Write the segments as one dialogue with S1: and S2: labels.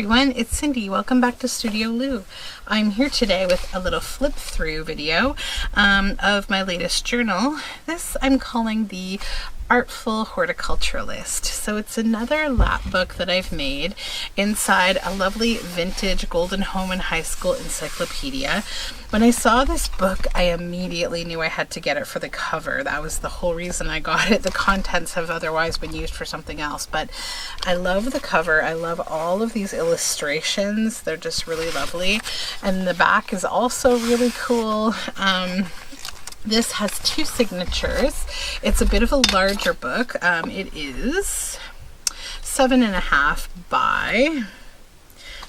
S1: everyone, it's Cindy. Welcome back to Studioloo. I'm here today with a little flip through video of my latest journal. This I'm calling the Artful Horticulturalist. So it's another lap book that I've made inside a lovely vintage Golden Home and High School encyclopedia. When I saw this book, I immediately knew I had to get it for the cover. That was the whole reason I got it. The contents have otherwise been used for something else, but I love the cover. I love all of these illustrations. They're just really lovely. And the back is also really cool. This has two signatures. It's a bit of a larger book. It is 7.5 by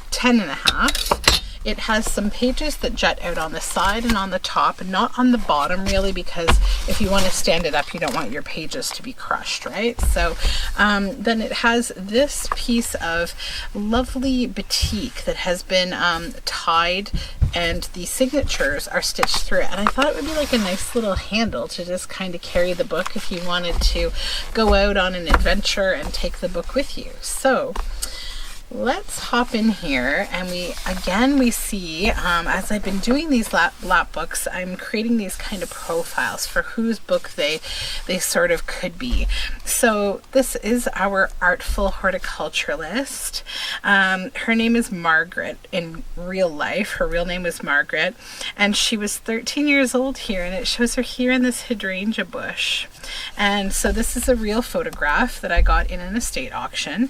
S1: 10.5. It has some pages that jut out on the side and on the top, and not on the bottom really, because if you want to stand it up, you don't want your pages to be crushed, right? So then it has this piece of lovely batik that has been tied, and the signatures are stitched through it. And I thought it would be like a nice little handle to just kind of carry the book if you wanted to go out on an adventure and take the book with you. So let's hop in here, and we see, as I've been doing these lap books, I'm creating these kind of profiles for whose book they sort of could be. So this is our Artful Horticulturalist. Her name is Margaret in real life. Her real name is Margaret, and she was 13 years old here, and it shows her here in this hydrangea bush. And so this is a real photograph that I got in an estate auction.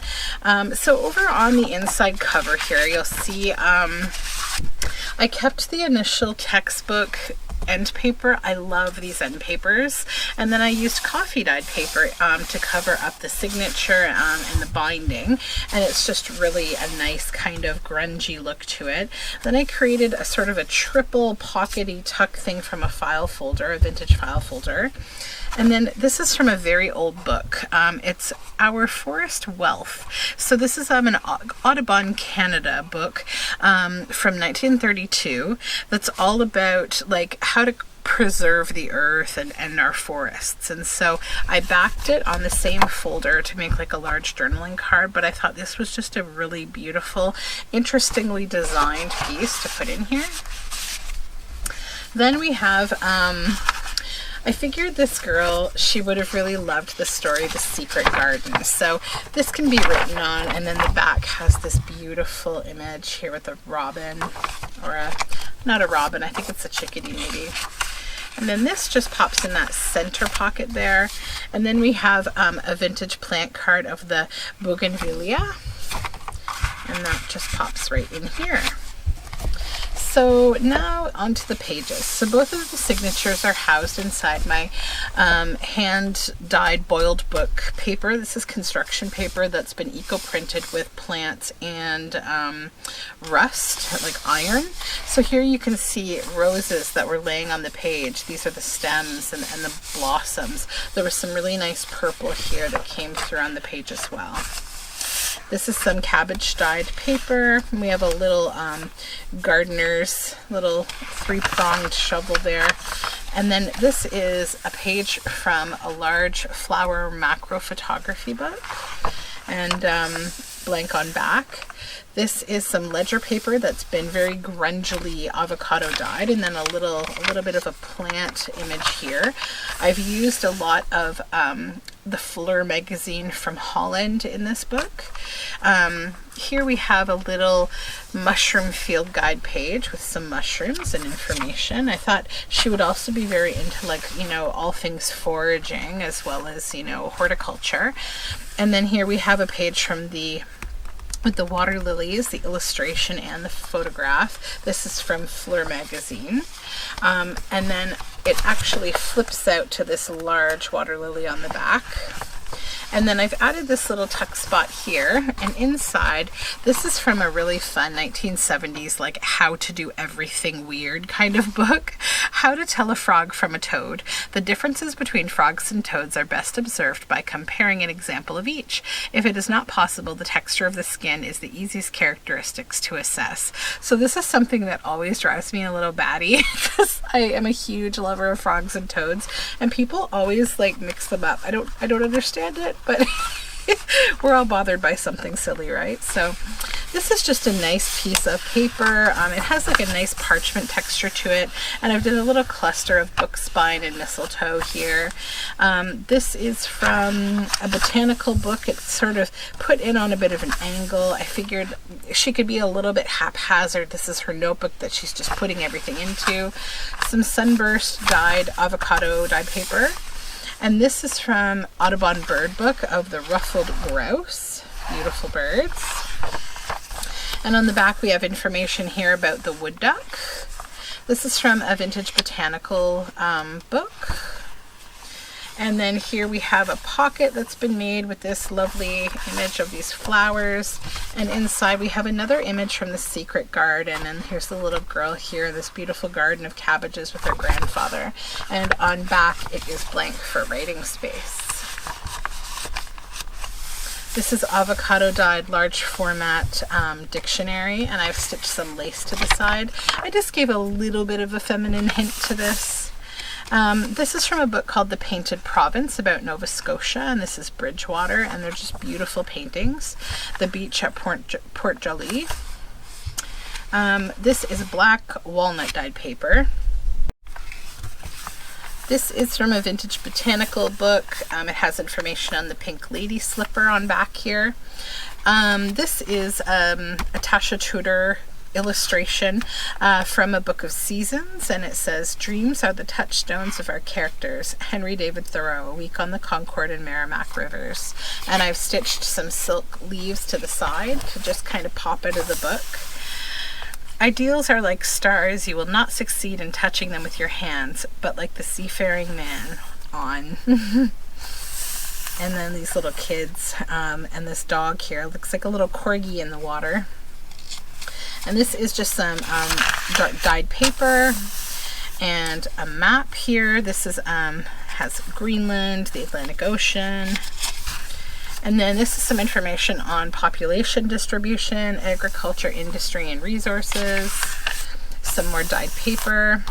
S1: So over on the inside cover here, you'll see I kept the initial textbook end paper. I love these end papers. And then I used coffee dyed paper to cover up the signature and the binding. And it's just really a nice kind of grungy look to it. Then I created a sort of a triple pockety tuck thing from a file folder, a vintage file folder. And then this is from a very old book. It's Our Forest Wealth. So this is an Audubon Canada book from 1932 that's all about like how to preserve the earth and our forests. And so I backed it on the same folder to make like a large journaling card, but I thought this was just a really beautiful, interestingly designed piece to put in here. Then we have I figured this girl, she would have really loved the story, The Secret Garden. So this can be written on, and then the back has this beautiful image here with a robin, or not a robin, I think it's a chickadee maybe. And then this just pops in that center pocket there. And then we have a vintage plant card of the bougainvillea, and that just pops right in here. So now onto the pages. So both of the signatures are housed inside my hand-dyed boiled book paper. This is construction paper that's been eco-printed with plants and rust, like iron. So here you can see roses that were laying on the page. These are the stems and the blossoms. There was some really nice purple here that came through on the page as well. This is some cabbage dyed paper. We have a little gardener's little 3-pronged shovel there. And then this is a page from a large flower macro photography book, and blank on back. This is some ledger paper that's been very grungily avocado dyed, and then a little bit of a plant image here. I've used a lot of the Fleur magazine from Holland in this book. Here we have a little mushroom field guide page with some mushrooms and information. I thought she would also be very into, like, you know, all things foraging as well as, you know, horticulture. And then here we have a page from with the water lilies, the illustration and the photograph. This is from Fleur magazine. And then it actually flips out to this large water lily on the back. And then I've added this little tuck spot here, and inside, this is from a really fun 1970s, like, how to do everything weird kind of book. How to tell a frog from a toad. The differences between frogs and toads are best observed by comparing an example of each. If it is not possible, the texture of the skin is the easiest characteristics to assess. So this is something that always drives me a little batty, because I am a huge lover of frogs and toads, and people always like mix them up. I don't understand it, but We're all bothered by something silly, right? So this is just a nice piece of paper. It has like a nice parchment texture to it, and I've done a little cluster of book spine and mistletoe here. This is from a botanical book. It's sort of put in on a bit of an angle. I figured she could be a little bit haphazard. This is her notebook that she's just putting everything into. Some sunburst dyed avocado dyed paper. And this is from Audubon Bird Book of the ruffled grouse. Beautiful birds. And on the back we have information here about the wood duck. This is from a vintage botanical book. And then here we have a pocket that's been made with this lovely image of these flowers. And inside we have another image from the secret garden. And here's the little girl here in this beautiful garden of cabbages with her grandfather. And on back it is blank for writing space. This is avocado dyed large format dictionary, and I've stitched some lace to the side. I just gave a little bit of a feminine hint to this. This is from a book called The Painted Province about Nova Scotia, and this is Bridgewater, and they're just beautiful paintings. The beach at Port Joli. This is black walnut dyed paper. This is from a vintage botanical book. It has information on the pink lady slipper on back here. This is a Tasha Tudor illustration from a book of seasons, and it says, "Dreams are the touchstones of our characters. Henry David Thoreau, A Week on the Concord and Merrimack Rivers." And I've stitched some silk leaves to the side to just kind of pop out of the book. "Ideals are like stars. You will not succeed in touching them with your hands, but like the seafaring man on." And then these little kids, and this dog here looks like a little corgi in the water. And this is just some dyed paper and a map here. This is has Greenland, the Atlantic Ocean. And then this is some information on population distribution, agriculture, industry, and resources. Some more dyed paper.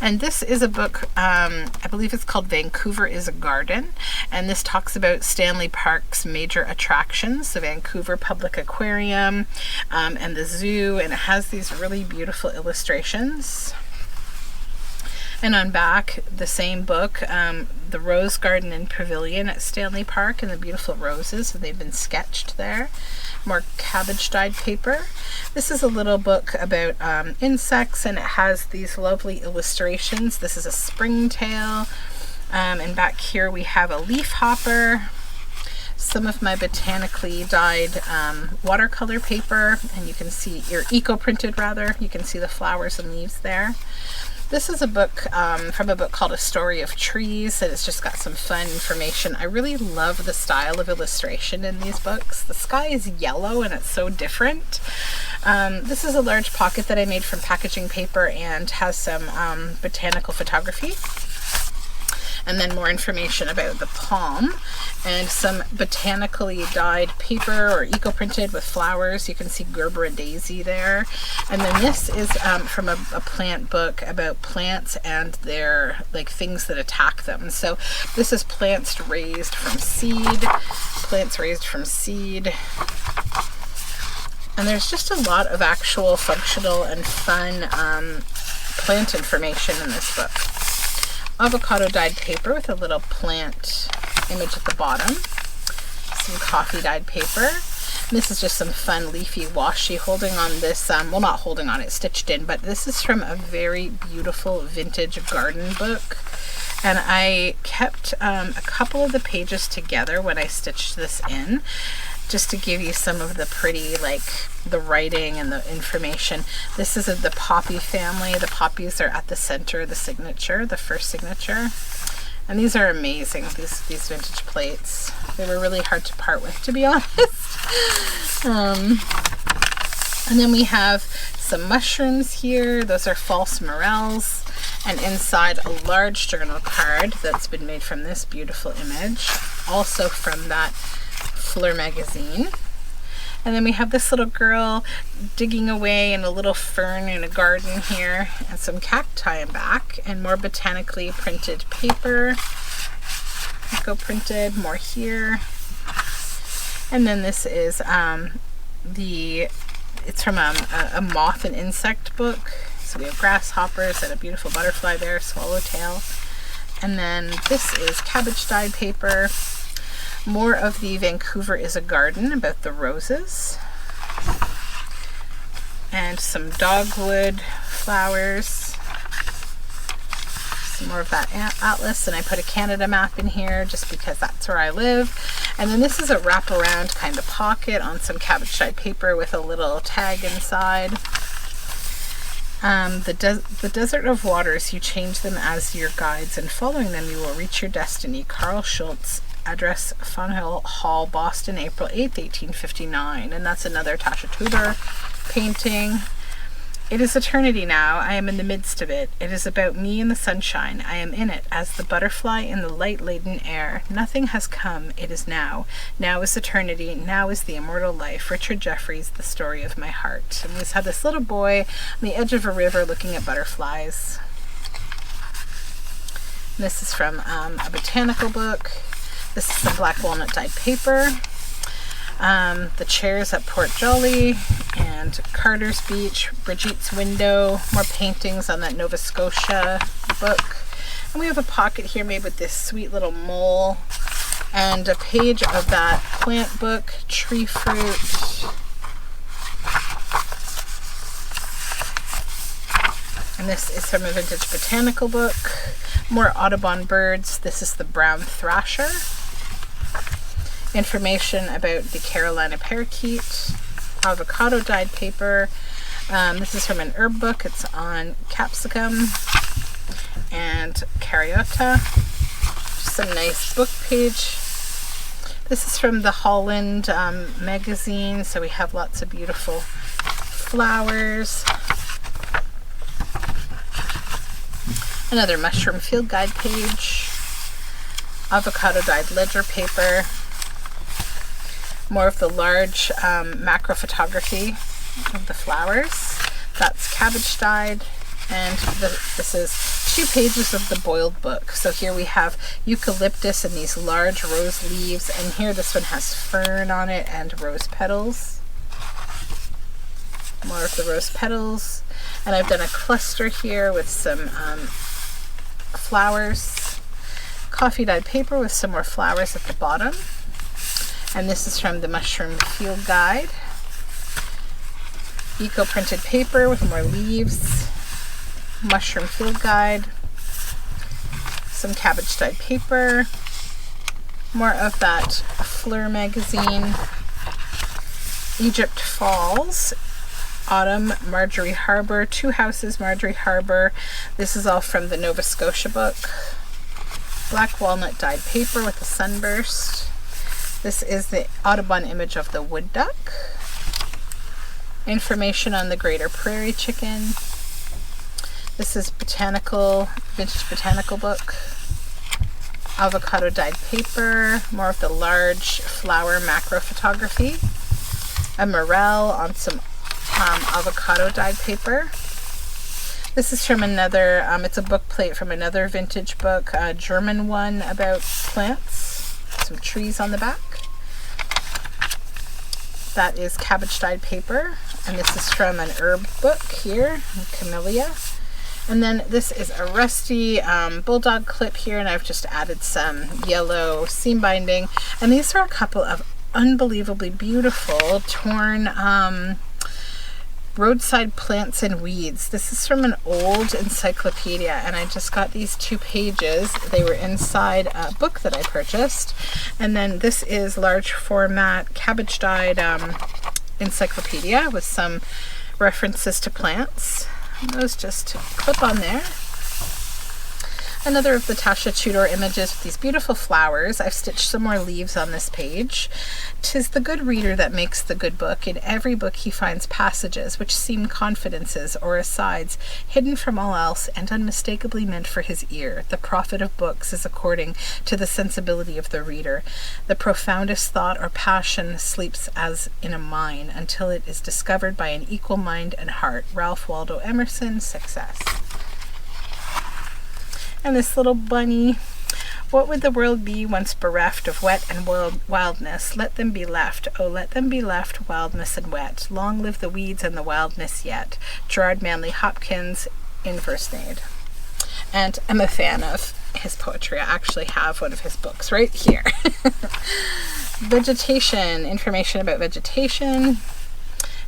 S1: And this is a book, I believe it's called Vancouver is a Garden. And this talks about Stanley Park's major attractions, the Vancouver Public Aquarium, and the zoo. And it has these really beautiful illustrations. And on back, the same book, the Rose Garden and Pavilion at Stanley Park, and the beautiful roses, so they've been sketched there. More cabbage dyed paper. This is a little book about insects, and it has these lovely illustrations. This is a springtail, and back here we have a leaf hopper. Some of my botanically dyed watercolor paper, and you can see, or eco-printed rather, you can see the flowers and leaves there. This is a book from a book called A Story of Trees, and it's just got some fun information. I really love the style of illustration in these books. The sky is yellow and it's so different. This is a large pocket that I made from packaging paper and has some botanical photography. And then more information about the palm and some botanically dyed paper or eco-printed with flowers. You can see Gerber and Daisy there. And then this is from a plant book about plants and their things that attack them. So this is plants raised from seed. And there's just a lot of actual functional and fun plant information in this book. Avocado dyed paper with a little plant image at the bottom. Some coffee dyed paper. And this is just some fun leafy washi holding on this, well, not holding on, it's stitched in, but this is from a very beautiful vintage garden book. And I kept a couple of the pages together when I stitched this in, just to give you some of the pretty, the writing and the information. This is of the poppy family. The poppies are at the center of the signature, the first signature. And these are amazing, these vintage plates. They were really hard to part with, to be honest. And then we have some mushrooms here. Those are false morels. And inside a large journal card that's been made from this beautiful image, also from that Fleur magazine. And then we have this little girl digging away in a little fern in a garden here, and some cacti in back, and more botanically printed paper, eco printed, more here. And then this is it's from a moth and insect book. So we have grasshoppers and a beautiful butterfly there, swallowtail. And then this is cabbage dyed paper. More of the Vancouver is a Garden about the roses. And some dogwood flowers. Some more of that atlas, and I put a Canada map in here just because that's where I live. And then this is a wraparound kind of pocket on some cabbage dyed paper with a little tag inside. The Desert of Waters, you change them as your guides, and following them you will reach your destiny. Carl Schultz, address Faneuil Hall, Boston, April 8th, 1859. And that's another Tasha Tudor painting. It is eternity now. I am in the midst of it. It is about me in the sunshine. I am in it as the butterfly in the light-laden air. Nothing has come. It is now. Now is eternity. Now is the immortal life. Richard Jefferies, The Story of My Heart. And we just have this little boy on the edge of a river looking at butterflies. And this is from a botanical book. This is some black walnut dyed paper. The chairs at Port Jolly and Carter's Beach, Brigitte's Window, more paintings on that Nova Scotia book. And we have a pocket here made with this sweet little mole and a page of that plant book, Tree Fruit. And this is from a vintage botanical book. More Audubon birds. This is the brown thrasher. Information about the Carolina parakeet, avocado dyed paper. This is from an herb book. It's on capsicum and caryota. Some nice book page. This is from the Holland magazine, so we have lots of beautiful flowers. Another mushroom field guide page. Avocado dyed ledger paper. More of the large macro photography of the flowers. That's cabbage dyed. And this is 2 pages of the boiled book. So here we have eucalyptus and these large rose leaves. And here this one has fern on it and rose petals. More of the rose petals. And I've done a cluster here with some flowers. Coffee dyed paper with some more flowers at the bottom. And this is from the Mushroom Field Guide. Eco printed paper with more leaves. Mushroom Field Guide. Some cabbage dyed paper. More of that Fleur magazine. Egypt Falls. Autumn, Marjorie Harbour. 2 Houses, Marjorie Harbour. This is all from the Nova Scotia book. Black walnut dyed paper with a sunburst. This is the Audubon image of the wood duck. Information on the greater prairie chicken. This is vintage botanical book. Avocado dyed paper. More of the large flower macro photography. A morel on some avocado dyed paper. This is from another, it's a book plate from another vintage book, a German one about plants. Some trees on the back. That is cabbage dyed paper, and this is from an herb book here, Camellia. And then this is a rusty bulldog clip here, and I've just added some yellow seam binding. And these are a couple of unbelievably beautiful torn roadside plants and weeds. This is from an old encyclopedia, and I just got these 2 pages. They were inside a book that I purchased. And then this is large format cabbage dyed encyclopedia with some references to plants. And those just clip on there. Another of the Tasha Tudor images with these beautiful flowers. I've stitched some more leaves on this page. 'Tis the good reader that makes the good book. In every book he finds passages which seem confidences or asides, hidden from all else and unmistakably meant for his ear. The profit of books is according to the sensibility of the reader. The profoundest thought or passion sleeps as in a mine until it is discovered by an equal mind and heart. Ralph Waldo Emerson, Success. And this little bunny. What would the world be once bereft of wet and wildness? Let them be left. Oh, let them be left, wildness and wet. Long live the weeds and the wildness yet. Gerard, Manley, Hopkins, in Versenade. And I'm a fan of his poetry. I actually have one of his books right here. Vegetation, information about vegetation.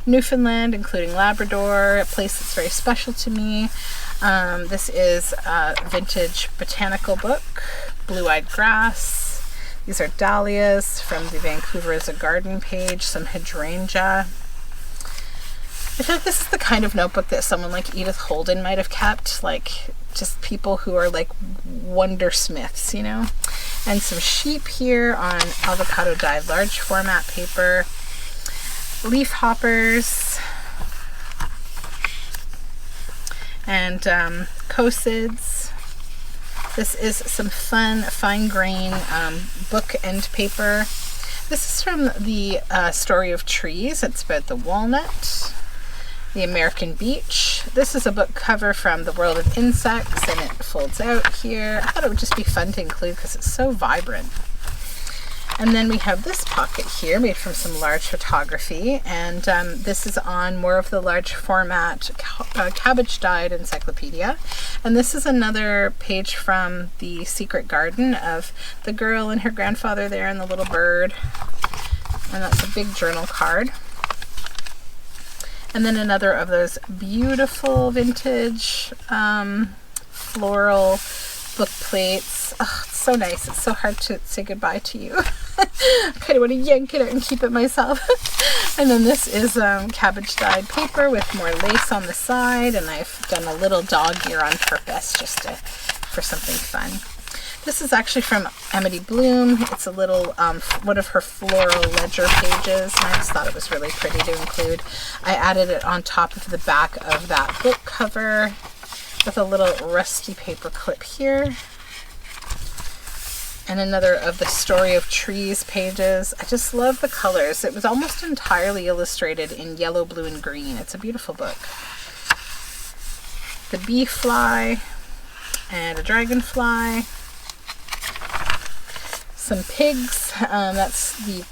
S1: Newfoundland, including Labrador, a place that's very special to me. This is a vintage botanical book. Blue-eyed grass. These are dahlias from the Vancouver as a Garden page. Some hydrangea. I feel like this is the kind of notebook that someone like Edith Holden might have kept, like just people who are like wondersmiths, you know. And some sheep here on avocado dyed large format paper. Leaf hoppers. And cosids. This is some fun, fine grain book end paper. This is from the Story of Trees. It's about the walnut, the American beech. This is a book cover from The World of Insects, and it folds out here. I thought it would just be fun to include because it's so vibrant. And then we have this pocket here made from some large photography, and this is on more of the large format cabbage dyed encyclopedia. And this is another page from The Secret Garden of the girl and her grandfather there and the little bird. And that's a big journal card. And then another of those beautiful vintage floral book plates. Oh, it's so nice. It's so hard to say goodbye to you. I kind of want to yank it out and keep it myself. And then this is cabbage dyed paper with more lace on the side, and I've done a little dog ear on purpose just for something fun. This is actually from Amity Bloom. It's a little one of her floral ledger pages, and I just thought it was really pretty to include. I added it on top of the back of that book cover with a little rusty paper clip here. And another of the Story of Trees pages. I just love the colors. It was almost entirely illustrated in yellow, blue, and green. It's a beautiful book. The bee fly and a dragonfly. Some pigs. That's the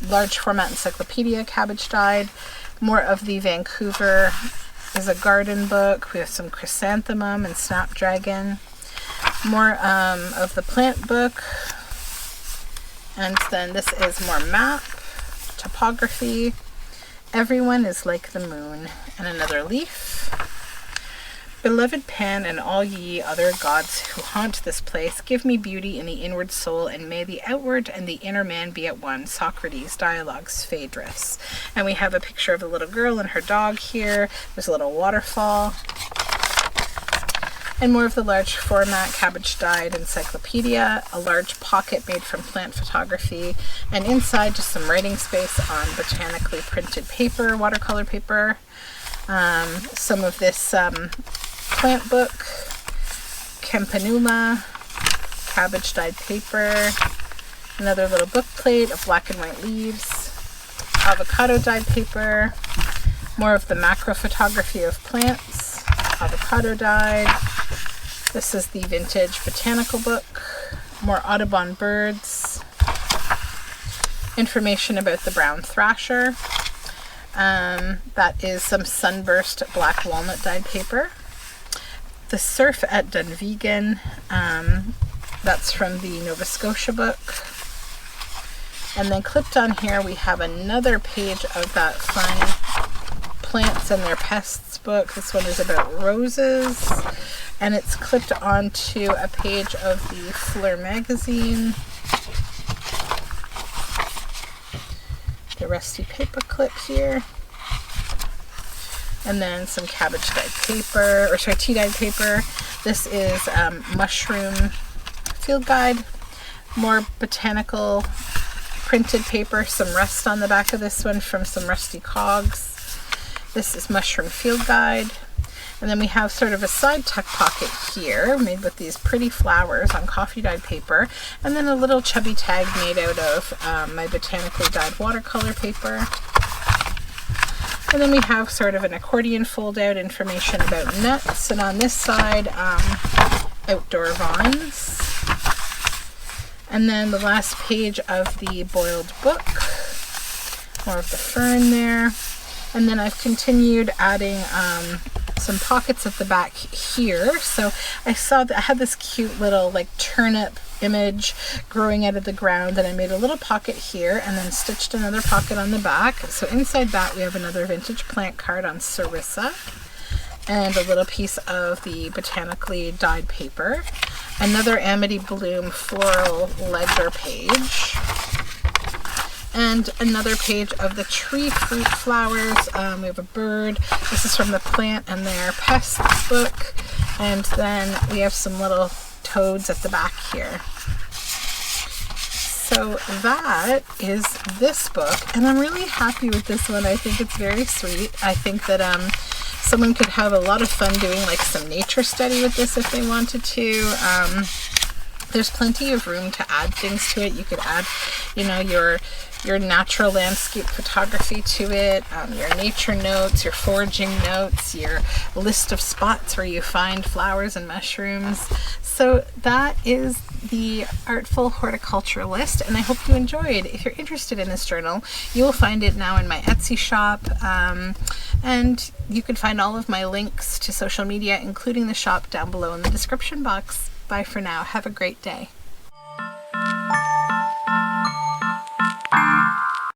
S1: large format encyclopedia, cabbage dyed. More of the Vancouver is a garden book. We have some chrysanthemum and snapdragon. More of the plant book, and then this is more map, topography, everyone is like the moon, and another leaf. Beloved Pan and all ye other gods who haunt this place, give me beauty in the inward soul, and may the outward and the inner man be at one. Socrates, Dialogues, Phaedrus. And we have a picture of a little girl and her dog here. There's a little waterfall. And more of the large format cabbage dyed encyclopedia, a large pocket made from plant photography, and inside just some writing space on botanically printed paper, watercolor paper. Some of this plant book, Campanula, cabbage dyed paper, another little book plate of black and white leaves, avocado dyed paper, more of the macro photography of plants, avocado dyed. This is the vintage botanical book, more Audubon birds, information about the brown thrasher. That is some sunburst black walnut dyed paper. The surf at Dunvegan, that's from the Nova Scotia book. And then clipped on here we have another page of that fun Plants and Their Pests book. This one is about roses, and it's clipped onto a page of the Fleur magazine. The rusty paper clip here. And then some cabbage dyed paper, or sorry, tea dyed paper. This is mushroom field guide. More botanical printed paper, some rust on the back of this one from some rusty cogs. This is mushroom field guide. And then we have sort of a side tuck pocket here made with these pretty flowers on coffee dyed paper, and then a little chubby tag made out of my botanically dyed watercolor paper. And then we have sort of an accordion fold out, information about nuts, and on this side outdoor vines. And then the last page of the boiled book, more of the fern there. And then I've continued adding some pockets at the back here. So I saw that I had this cute little like turnip image growing out of the ground, and I made a little pocket here and then stitched another pocket on the back. So inside that we have another vintage plant card on Sarissa and a little piece of the botanically dyed paper, another Amity Bloom floral ledger page, and another page of the tree fruit flowers. We have a bird. This is from the Plant and Their Pests book. And then we have some little toads at the back here. So that is this book, and I'm really happy with this one. I think it's very sweet. I think that someone could have a lot of fun doing like some nature study with this if they wanted to. There's plenty of room to add things to it. You could add, you know, your natural landscape photography to it, your nature notes, your foraging notes, your list of spots where you find flowers and mushrooms. So that is the Artful Horticulturalist, and I hope you enjoyed. If you're interested in this journal, you will find it now in my Etsy shop, and you can find all of my links to social media, including the shop, down below in the description box. Bye for now. Have a great day.